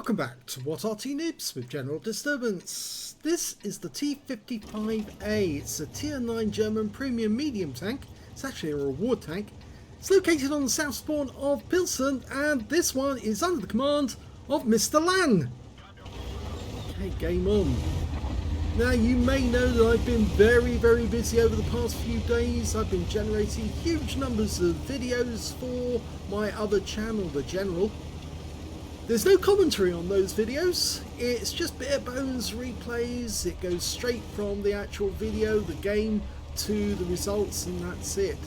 Welcome back to What Arty Noobs with General Disturbance. This is the T55A. It's a tier 9 German premium medium tank. It's actually a reward tank. It's located on the south spawn of Pilsen, and this one is under the command of Mr. Lan. Okay, game on. Now you may know that I've been very busy over the past few days. I've been generating huge numbers of videos for my other channel, The General. There's no commentary on those videos, it's just bare bones replays. It goes straight from the actual video, the game, to the results, and that's it.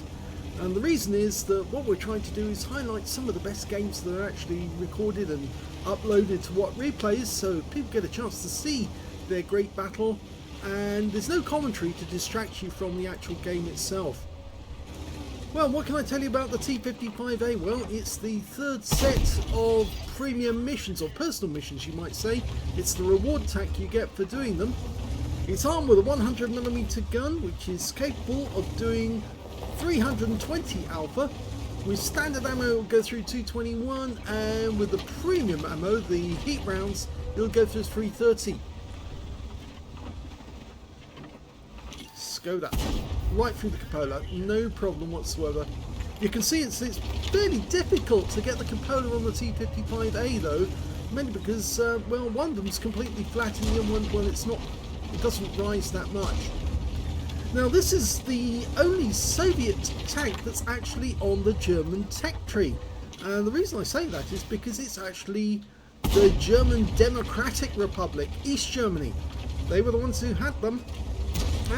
And the reason is that what we're trying to do is highlight some of the best games that are actually recorded and uploaded to What Replays, so people get a chance to see their great battle, and there's no commentary to distract you from the actual game itself. Well, what can I tell you about the T55A? Well, it's the third set of premium missions, or personal missions you might say. It's the reward tank you get for doing them. It's armed with a 100mm gun, which is capable of doing 320 alpha. With standard ammo it will go through 221, and with the premium ammo, the heat rounds, it'll go through 330. Skoda. Right through the cupola, no problem whatsoever. You can see it's fairly difficult to get the cupola on the T55A though, mainly because well, one of them's completely flat and the other one, well, it's not, it doesn't rise that much. Now this is the only Soviet tank that's actually on the German tech tree, and the reason I say that is because it's actually the German Democratic Republic, East Germany. They were the ones who had them.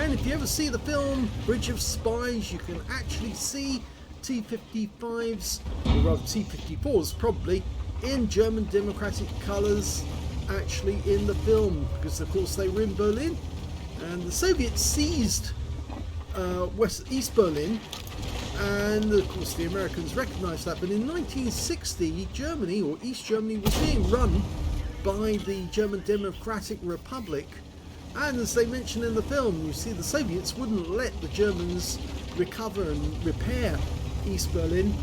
And if you ever see the film Bridge of Spies, you can actually see T-55s, or rather T-54s probably, in German democratic colours actually in the film, because of course they were in Berlin, and the Soviets seized East Berlin, and of course the Americans recognised that. But in 1960, Germany, or East Germany, was being run by the German Democratic Republic. And as they mention in the film, you see the Soviets wouldn't let the Germans recover and repair East Berlin.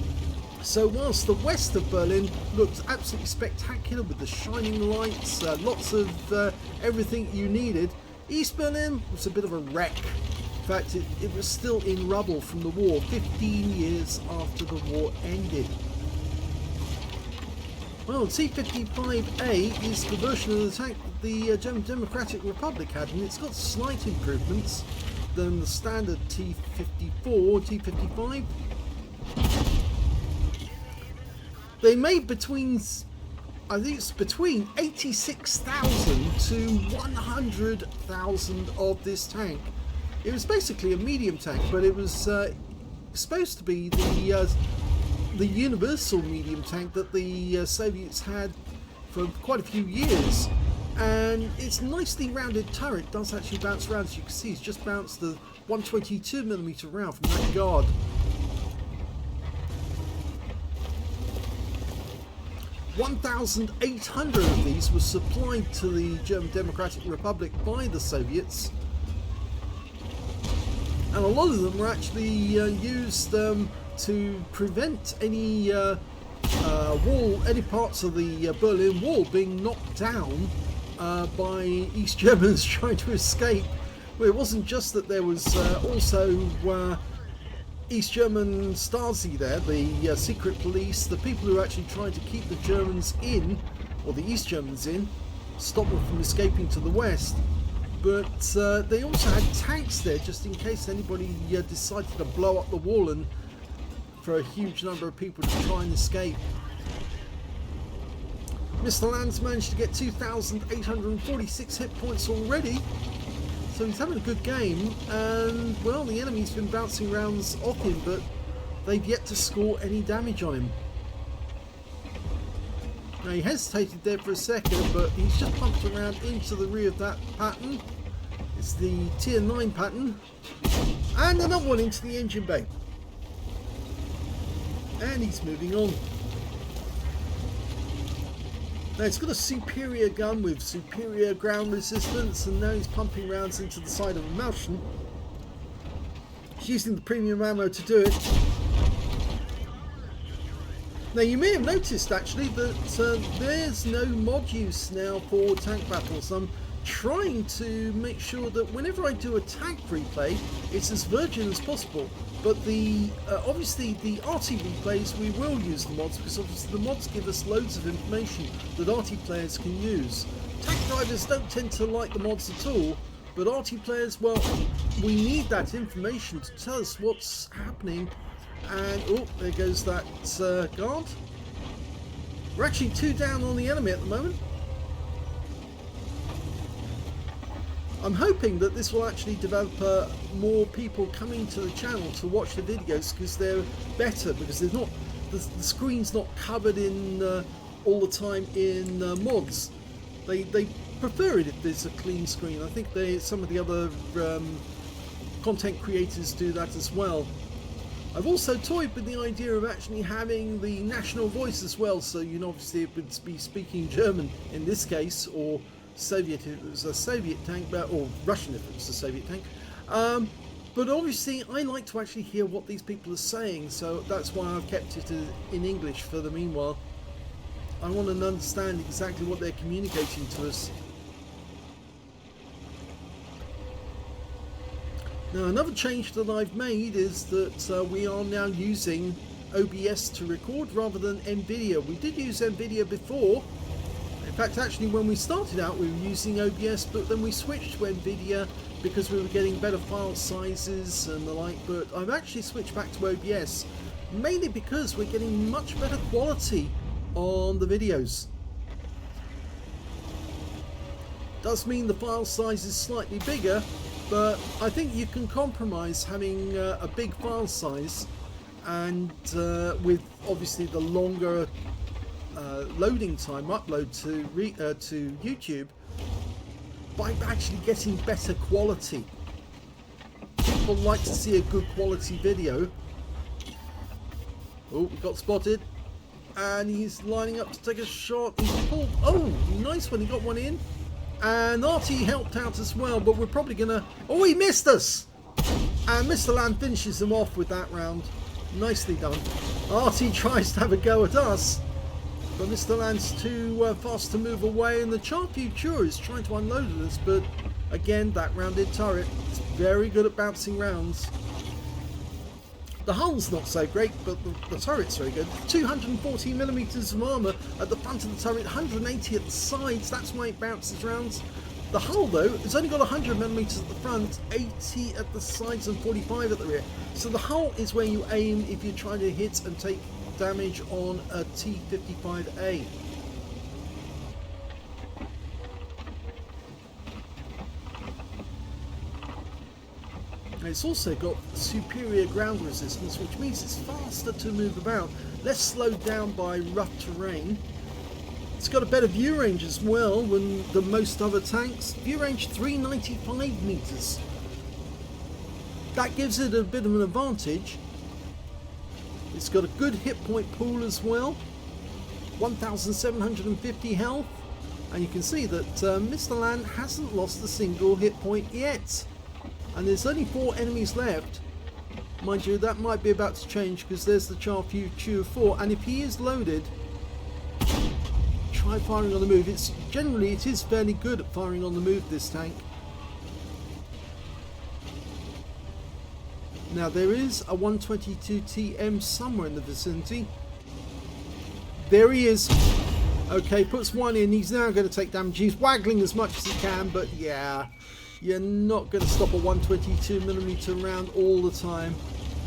So whilst the west of Berlin looked absolutely spectacular with the shining lights, lots of everything you needed, East Berlin was a bit of a wreck. In fact, it was still in rubble from the war, 15 years after the war ended. Well, T-55A is the version of the tank that the German Democratic Republic had, and it's got slight improvements than the standard T-54 or T-55. They made between, I think it's between 86,000 to 100,000 of this tank. It was basically a medium tank, but it was supposed to be the universal medium tank that the Soviets had for quite a few years, and its nicely rounded turret does actually bounce around. As you can see, it's just bounced the 122mm round from that guard. (1,800) of these were supplied to the German Democratic Republic by the Soviets, and a lot of them were actually used to prevent any any parts of the Berlin Wall being knocked down by East Germans trying to escape. Well, it wasn't just that there was also East German Stasi there, the secret police, the people who actually tried to keep the Germans in, or the East Germans in, stop them from escaping to the west. But they also had tanks there just in case anybody decided to blow up the wall and for a huge number of people to try and escape. Mr. Land's managed to get 2,846 hit points already, so he's having a good game, and well, the enemy's been bouncing rounds off him, but they've yet to score any damage on him. Now he hesitated there for a second, but he's just pumped around into the rear of that pattern. It's the tier 9 pattern, and another one into the engine bay. And he's moving on. Now it's got a superior gun with superior ground resistance, and now he's pumping rounds into the side of a Martian. He's using the premium ammo to do it. Now you may have noticed actually that there's no mod use now for tank battles. I'm trying to make sure that whenever I do a tank replay, it's as virgin as possible. But the obviously the Arty replays, we will use the mods, because obviously the mods give us loads of information that Arty players can use. Tank drivers don't tend to like the mods at all, but Arty players, well, we need that information to tell us what's happening. And oh, there goes that guard. We're actually 2 down on the enemy at the moment. I'm hoping that this will actually develop more people coming to the channel to watch the videos, because they're better, because there's not the screen's not covered in all the time in mods. They prefer it if there's a clean screen. I think some of the other content creators do that as well. I've also toyed with the idea of actually having the national voice as well, so you know, obviously it would be speaking German in this case, or Soviet if it was a Soviet tank, or Russian if it was a Soviet tank. But obviously I like to actually hear what these people are saying, so that's why I've kept it in English for the meanwhile. I want to understand exactly what they're communicating to us. Now another change that I've made is that we are now using OBS to record rather than Nvidia. We did use Nvidia before. In fact, actually when we started out we were using OBS, but then we switched to Nvidia because we were getting better file sizes and the like. But I've actually switched back to OBS mainly because we're getting much better quality on the videos. Does mean the file size is slightly bigger, but I think you can compromise having a big file size and with obviously the longer loading time upload to YouTube by actually getting better quality. People like to see a good quality video. Oh, we got spotted, and he's lining up to take a shot. He's pulled. Oh, nice one! He got one in. And Arty helped out as well, but we're probably gonna... Oh, he missed us! And Mr. Land finishes him off with that round. Nicely done. Arty tries to have a go at us, but Mr. Land's too fast to move away, and the Char Future is trying to unload at us, but again, that rounded turret is very good at bouncing rounds. The hull's not so great, but the turret's very good. 240mm of armour at the front of the turret, 180 at the sides, that's why it bounces rounds. The hull though, has only got 100mm at the front, 80 at the sides and 45 at the rear. So the hull is where you aim if you're trying to hit and take damage on a T-55A. It's also got superior ground resistance, which means it's faster to move about, less slowed down by rough terrain. It's got a better view range as well than most other tanks. View range 395 meters. That gives it a bit of an advantage. It's got a good hit point pool as well. 1,750 health. And you can see that Mr. Land hasn't lost a single hit point yet. And there's only 4 enemies left. Mind you, that might be about to change because there's the Char Future 4. And if he is loaded, try firing on the move. Generally it is fairly good at firing on the move, this tank. Now there is a 122 TM somewhere in the vicinity. There he is. Okay, puts one in. He's now going to take damage. He's waggling as much as he can, but yeah, you're not going to stop a 122mm round all the time.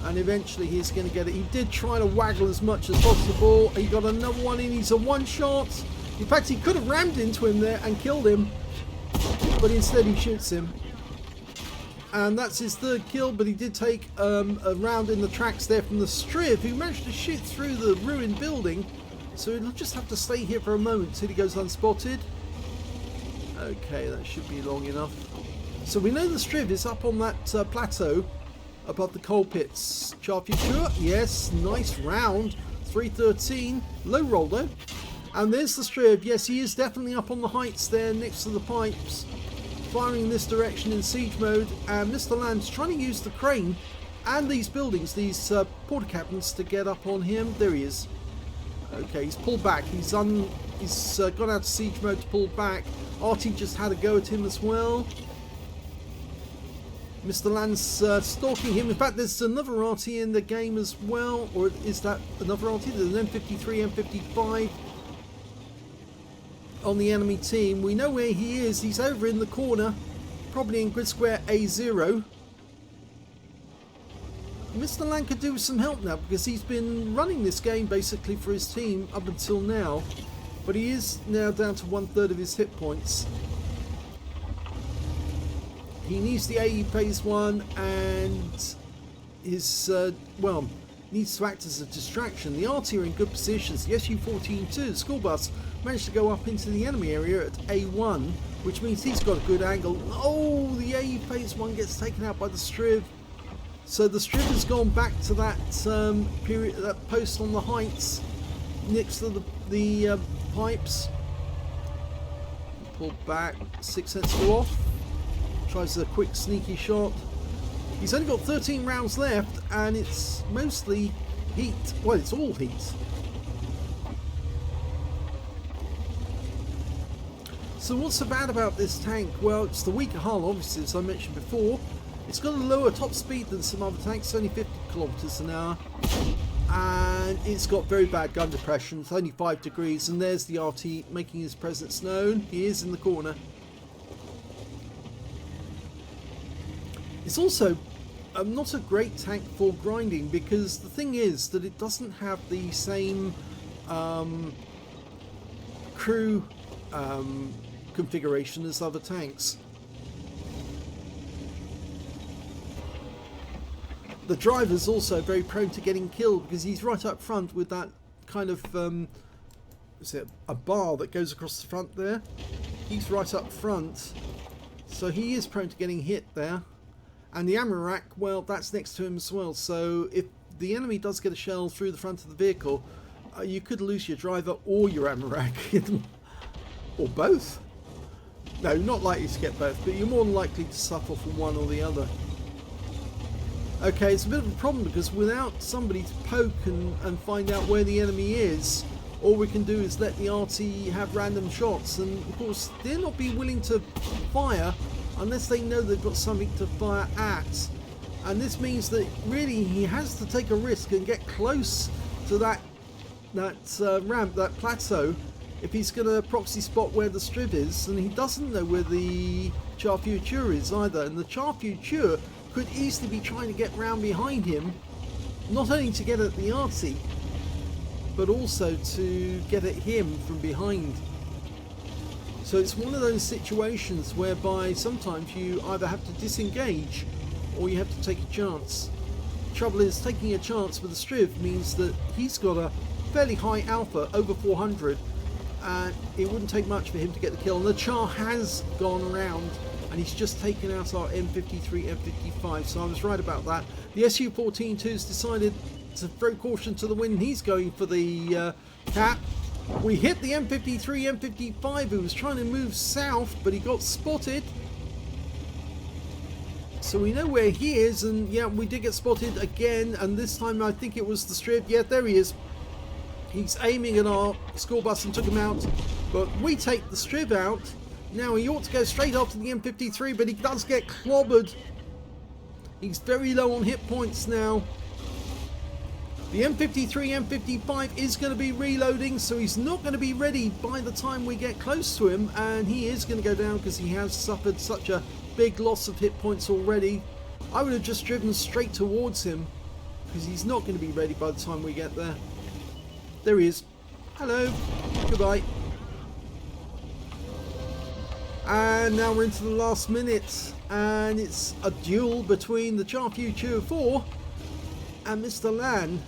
And eventually he's going to get it. He did try to waggle as much as possible. He got another one in. He's a one shot. In fact, he could have rammed into him there and killed him, but instead he shoots him. And that's his third kill, but he did take a round in the tracks there from the Striv, who managed to shoot through the ruined building. So he'll just have to stay here for a moment until he goes unspotted. Okay, that should be long enough. So we know the Striv is up on that plateau above the coal pits. Char Future, yes, nice round. 313, low roll though. And there's the Striv. Yes, he is definitely up on the heights there next to the pipes, firing in this direction in siege mode. And Mr. Land's trying to use the crane and these buildings, these porta cabins, to get up on him. There he is. Okay, he's pulled back. He's gone out of siege mode to pull back. Arty just had a go at him as well. Mr. Land's stalking him. In fact, there's another Arty in the game as well. Or is that another Arty? There's an M53, M55 on the enemy team. We know where he is. He's over in the corner, probably in grid square A0. Mr. Land could do with some help now because he's been running this game basically for his team up until now. But he is now down to 1/3 of his hit points. He needs the AE phase 1 and his, well, needs to act as a distraction. The Arty are in good positions. The SU-14-2, the school bus, managed to go up into the enemy area at A1, which means he's got a good angle. Oh, the AE phase 1 gets taken out by the Striv. So the Striv has gone back to that that post on the heights next to the pipes. Pull back, 6 cents go off. Tries a quick sneaky shot. He's only got 13 rounds left and it's mostly heat. Well, it's all heat. So what's so bad about this tank? Well, it's the weaker hull, obviously, as I mentioned before. It's got a lower top speed than some other tanks, only 50 kilometers an hour. And it's got very bad gun depression. It's only 5 degrees. And there's the Arty making his presence known. He is in the corner. It's also not a great tank for grinding because the thing is that it doesn't have the same crew configuration as other tanks. The driver's also very prone to getting killed because he's right up front with that kind of is it a bar that goes across the front there. He's right up front, so he is prone to getting hit there. And the ammo rack, well, that's next to him as well. So if the enemy does get a shell through the front of the vehicle, you could lose your driver or your ammo rack, or both. No, not likely to get both, but you're more than likely to suffer from one or the other. Okay, it's a bit of a problem because without somebody to poke and find out where the enemy is, all we can do is let the Arty have random shots, and of course they're not being willing to fire unless they know they've got something to fire at. And this means that really he has to take a risk and get close to that ramp, that plateau, if he's going to proxy spot where the Striv is. And he doesn't know where the Char Future is either, and the Char Future could easily be trying to get round behind him, not only to get at the Arty, but also to get at him from behind. So it's one of those situations whereby sometimes you either have to disengage or you have to take a chance. Trouble is, taking a chance with the Striv means that he's got a fairly high alpha, over 400, and it wouldn't take much for him to get the kill. And the Char has gone around and he's just taken out our M53, M55, so I was right about that. The SU-14-2's decided to throw caution to the wind. He's going for the cap. We hit the M53, M55 who was trying to move south, but he got spotted. So we know where he is, and yeah, we did get spotted again, and this time I think it was the Striv. Yeah, there he is. He's aiming at our school bus and took him out, but we take the Striv out. Now he ought to go straight after the M53, but he does get clobbered. He's very low on hit points now. The M53, M55 is going to be reloading, so he's not going to be ready by the time we get close to him, and he is going to go down because he has suffered such a big loss of hit points already. I would have just driven straight towards him because he's not going to be ready by the time we get there. There he is. Hello. Goodbye. And now we're into the last minute, and it's a duel between the Char Future 4 and Mr. Land.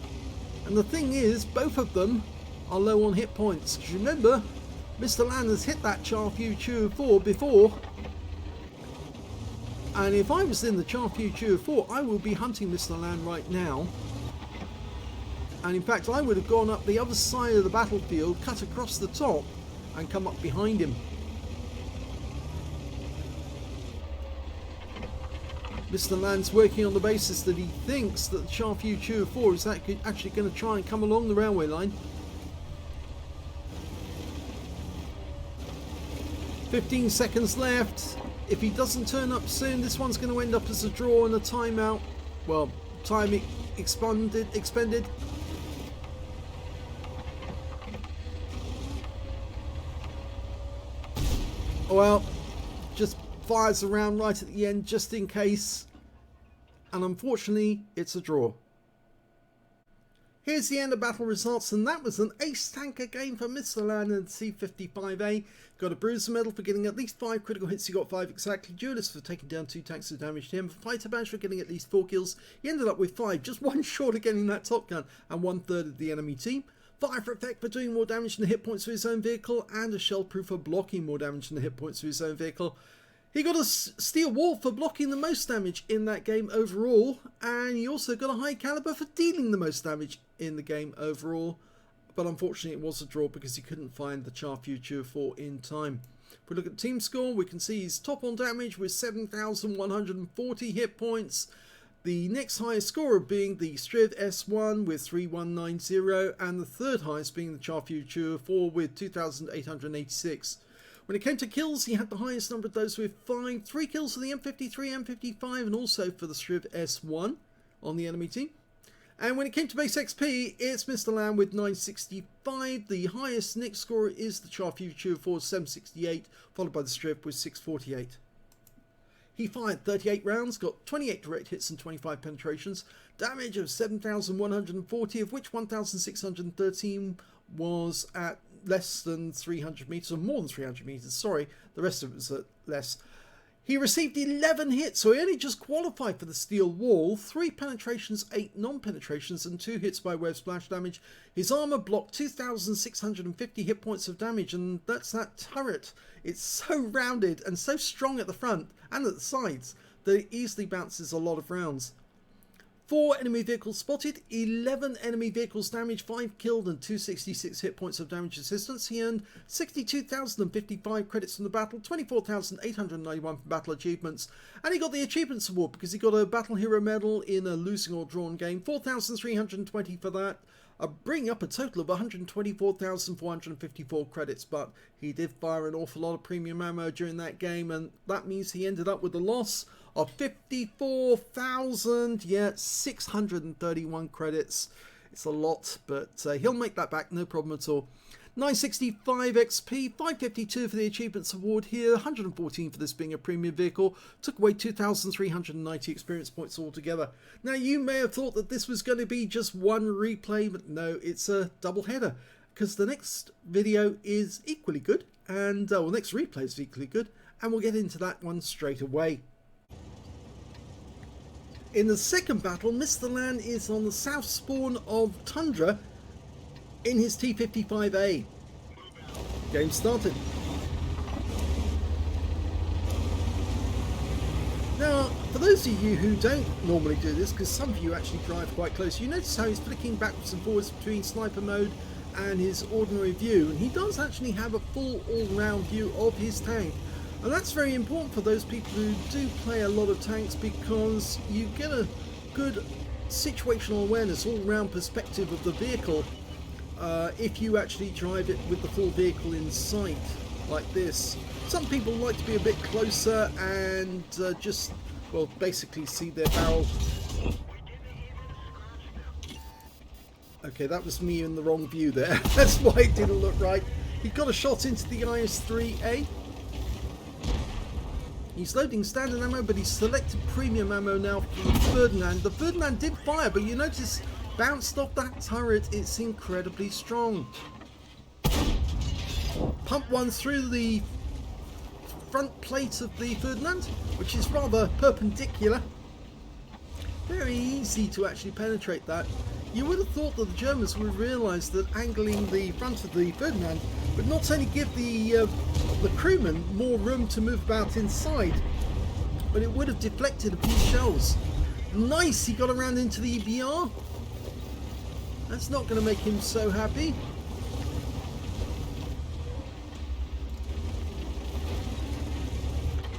And the thing is, both of them are low on hit points. Because remember, Mr. Land has hit that Char Future 4 before. And if I was in the Char Future 4, I would be hunting Mr. Land right now. And in fact, I would have gone up the other side of the battlefield, cut across the top, and come up behind him. Mr. Land's working on the basis that he thinks that the Char Future 4 is actually going to try and come along the railway line. 15 seconds left. If he doesn't turn up soon, this one's going to end up as a draw and a timeout. Well, time expended. Well, just fires around right at the end just in case. And unfortunately, it's a draw. Here's the end of battle results, and that was an ace tanker game for Mr. Land and C55A. Got a bruiser medal for getting at least 5 critical hits, he got 5 exactly. Duelist for taking down 2 tanks of damage to him. Fighter badge for getting at least 4 kills. He ended up with 5, just 1 short of getting that top gun, and 1/3 of the enemy team. Fire for effect for doing more damage than the hit points of his own vehicle, and a shell proof for blocking more damage than the hit points of his own vehicle. He got a steel wall for blocking the most damage in that game overall, and he also got a high caliber for dealing the most damage in the game overall. But unfortunately it was a draw because he couldn't find the Char Future 4 in time. If we look at team score, we can see he's top on damage with 7,140 hit points. The next highest scorer being the Striv S1 with 3,190, and the third highest being the Char Future 4 with 2,886. When it came to kills, he had the highest number of those with 5. 3 kills for the M53, M55, and also for the Striv S1 on the enemy team. And when it came to base XP, it's Mr. Lamb with 965. The highest next scorer is the Char Future 4, 768, followed by the Striv with 648. He fired 38 rounds, got 28 direct hits and 25 penetrations, damage of 7,140, of which 1,613 was at less than 300 meters, or more than 300 meters, sorry, the rest of it was at less. He received 11 hits, so he only just qualified for the steel wall. 3 penetrations, 8 non-penetrations, and 2 hits by web splash damage. His armor blocked 2,650 hit points of damage, and that's that turret. It's so rounded and so strong at the front and at the sides that it easily bounces a lot of rounds. 4 enemy vehicles spotted, 11 enemy vehicles damaged, 5 killed, and 266 hit points of damage assistance. He earned 62,055 credits from the battle, 24,891 from battle achievements, and he got the achievements award because he got a battle hero medal in a losing or drawn game, 4,320 for that, bringing up a total of 124,454 credits. But he did fire an awful lot of premium ammo during that game, and that means he ended up with a loss of 54,631 credits. It's a lot, but he'll make that back, no problem at all. 965 XP, 552 for the Achievements Award here, 114 for this being a premium vehicle, took away 2,390 experience points altogether. Now you may have thought that this was going to be just one replay, but no, it's a double header, because the next video is equally good, and well, next replay is equally good, and we'll get into that one straight away. In the second battle, Mr. Land is on the south spawn of Tundra in his T55A. Game started. Now, for those of you who don't normally do this, because some of you actually drive quite close, you notice how he's flicking backwards and forwards between sniper mode and his ordinary view, and he does actually have a full all-round view of his tank. And that's very important for those people who do play a lot of tanks, because you get a good situational awareness, all-round perspective of the vehicle if you actually drive it with the full vehicle in sight, like this. Some people like to be a bit closer and just, well, basically see their barrel. Okay, that was me in the wrong view there. That's why it didn't look right. He got a shot into the IS-3A. He's loading standard ammo, but he's selected premium ammo now for the Ferdinand. The Ferdinand did fire, but you notice bounced off that turret. It's incredibly strong. Pump one through the front plate of the Ferdinand, which is rather perpendicular. Very easy to actually penetrate that. You would have thought that the Germans would realise that angling the front of the Ferdinand would not only give the crewmen more room to move about inside, but it would have deflected a few shells. Nice, he got around into the EBR. That's not going to make him so happy.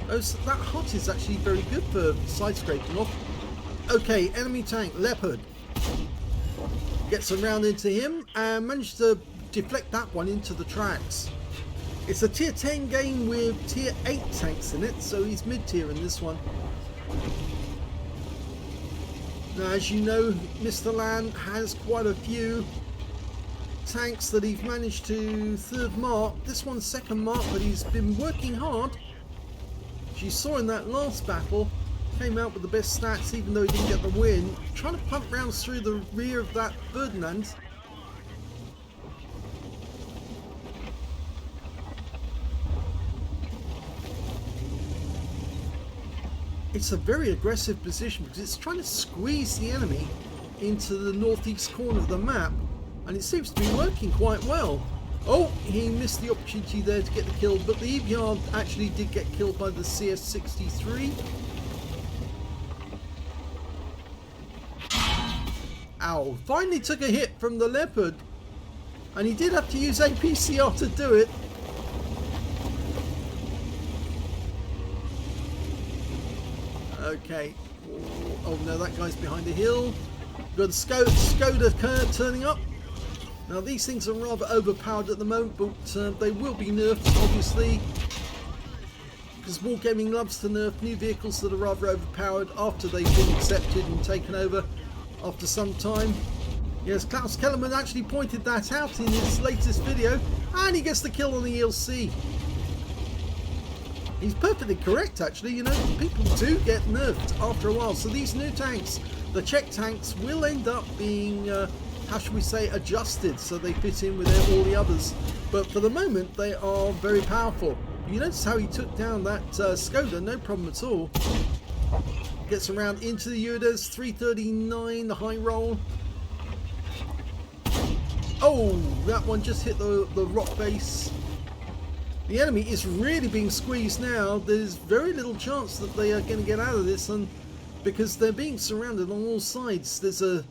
Oh, so that hot is actually very good for side scraping off. Okay, enemy tank, Leopard. Gets around into him and managed to deflect that one into the tracks. It's a tier 10 game with tier 8 tanks in it, so he's mid-tier in this one. Now, as you know, Mr. Land has quite a few tanks that he's managed to third mark. This one's second mark, but he's been working hard. As you saw in that last battle, came out with the best stats even though he didn't get the win. Trying to pump rounds through the rear of that Ferdinand. It's a very aggressive position because it's trying to squeeze the enemy into the northeast corner of the map, and it seems to be working quite well. Oh, he missed the opportunity there to get the kill, but the EBR actually did get killed by the CS63. Ow, finally took a hit from the Leopard, and he did have to use APCR to do it. Okay. Oh no, that guy's behind a hill. Got a Skoda turning up. Now these things are rather overpowered at the moment, but they will be nerfed obviously, because Wargaming loves to nerf new vehicles that are rather overpowered after they've been accepted and taken over after some time. Yes, Klaus Kellerman actually pointed that out in his latest video, and he gets the kill on the ELC. He's perfectly correct actually, you know, people do get nerfed after a while, so these new tanks, the Czech tanks, will end up being, how should we say, adjusted so they fit in with all the others. But for the moment they are very powerful. You notice how he took down that Skoda, no problem at all. Gets around into the Udas, 339, the high roll. Oh, that one just hit the rock base. The enemy is really being squeezed now. There's very little chance that they are going to get out of this, and because they're being surrounded on all sides. There's a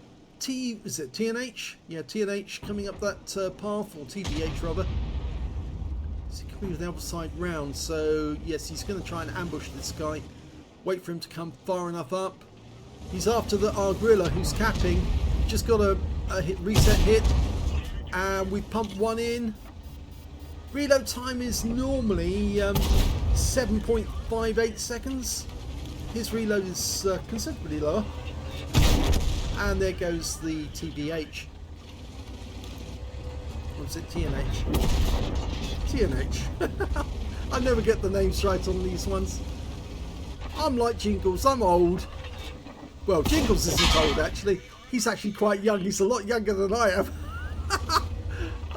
is it TNH? Yeah, TNH coming up that path, or TBH rather. Is he coming with the other side round? So yes, he's going to try and ambush this guy. Wait for him to come far enough up. He's after the Argrilla, who's capping. Just got a reset hit, and we pump one in. Reload time is normally 7.58 seconds. His reload is considerably lower. And there goes the TBH. Or is it TNH? TNH. I never get the names right on these ones. I'm like Jingles, I'm old. Well, Jingles isn't old actually. He's actually quite young. He's a lot younger than I am.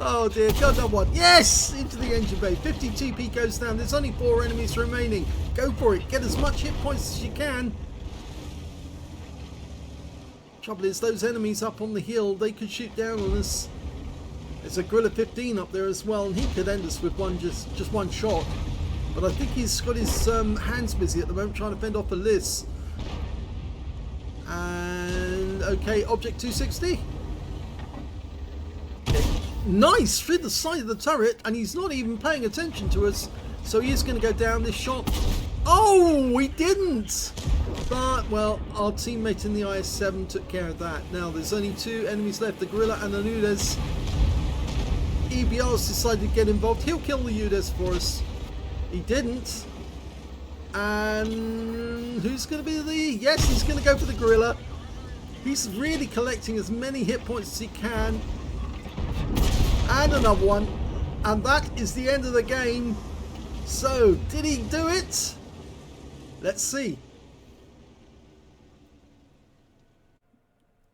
Oh dear, got another one. Yes! Into the engine bay. 50 TP goes down. There's only 4 enemies remaining. Go for it. Get as much hit points as you can. Trouble is, those enemies up on the hill, they could shoot down on us. There's a Gorilla 15 up there as well, and he could end us with just one shot. But I think he's got his hands busy at the moment trying to fend off a Liz. And okay, Object 260. Nice, through the side of the turret, and he's not even paying attention to us, so he is going to go down this shot. Oh, he didn't! But, well, our teammate in the IS-7 took care of that. Now, there's only 2 enemies left, the Gorilla and the Nudes. EBR's decided to get involved. He'll kill the Udas for us. He didn't. And who's going to be the... Yes, he's going to go for the Gorilla. He's really collecting as many hit points as he can. And another one, and that is the end of the game. So, did he do it? Let's see.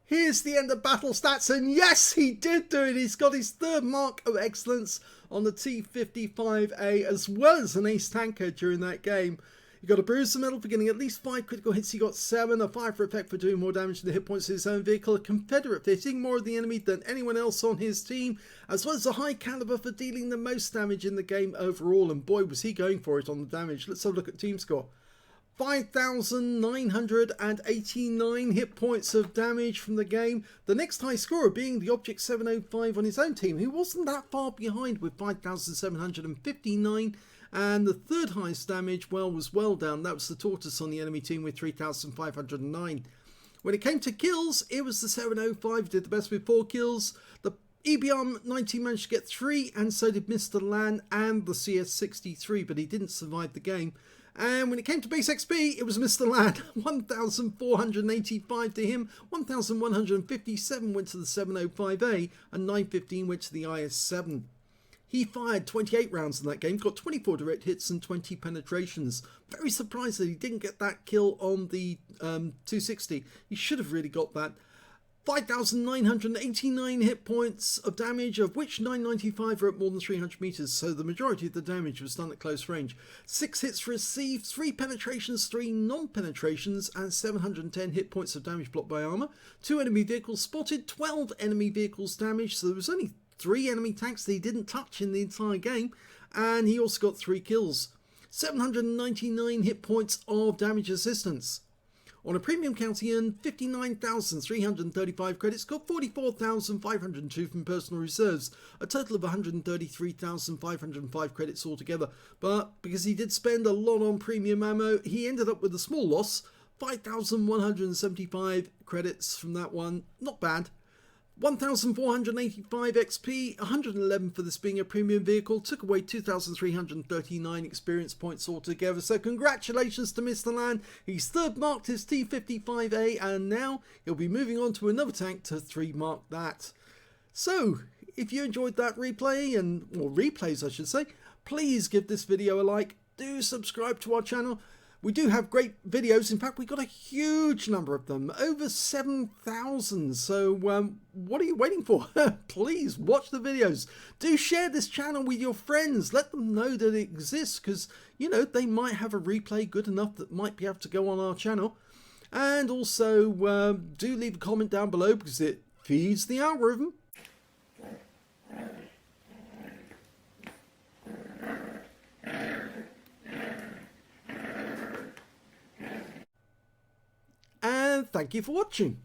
Here's the end of battle stats, and yes, he did do it. He's got his 3rd mark of excellence on the T55A, as well as an ace tanker during that game. He got a bruiser medal for getting at least 5 critical hits. He got 7, a 5 for effect for doing more damage to the hit points of his own vehicle, a Confederate for hitting more of the enemy than anyone else on his team, as well as a high caliber for dealing the most damage in the game overall, and boy was he going for it on the damage. Let's have a look at team score. 5,989 hit points of damage from the game. The next high scorer being the Object 705 on his own team, who wasn't that far behind with 5,759. And the 3rd highest damage, well, was well down. That was the Tortoise on the enemy team with 3,509. When it came to kills, it was the 705 did the best with 4 kills. The EBR90 managed to get 3, and so did Mr. Lan and the CS63, but he didn't survive the game. And when it came to base XP, it was Mr. Lan. 1,485 to him, 1,157 went to the 705A, and 915 went to the IS-7. He fired 28 rounds in that game, got 24 direct hits and 20 penetrations. Very surprised that he didn't get that kill on the 260. He should have really got that. 5,989 hit points of damage, of which 995 were at more than 300 meters, so the majority of the damage was done at close range. 6 hits received, 3 penetrations, 3 non-penetrations, and 710 hit points of damage blocked by armor. 2 enemy vehicles spotted, 12 enemy vehicles damaged, so there was only 3 enemy tanks that he didn't touch in the entire game, and he also got 3 kills. 799 hit points of damage assistance. On a premium count, he earned 59,335 credits, got 44,502 from personal reserves, a total of 133,505 credits altogether. But because he did spend a lot on premium ammo, he ended up with a small loss, 5,175 credits from that one. Not bad. 1,485 XP, 111 for this being a premium vehicle, took away 2,339 experience points altogether. So congratulations to Mr. Lan. He's 3rd marked his T55A, and now he'll be moving on to another tank to 3 mark that. So if you enjoyed that replay, or replays I should say, please give this video a like. Do subscribe to our channel. We do have great videos. In fact, we got a huge number of them, over 7,000. So what are you waiting for? Please watch the videos. Do share this channel with your friends. Let them know that it exists, because, you know, they might have a replay good enough that might be able to go on our channel. And also do leave a comment down below, because it feeds the algorithm. And thank you for watching.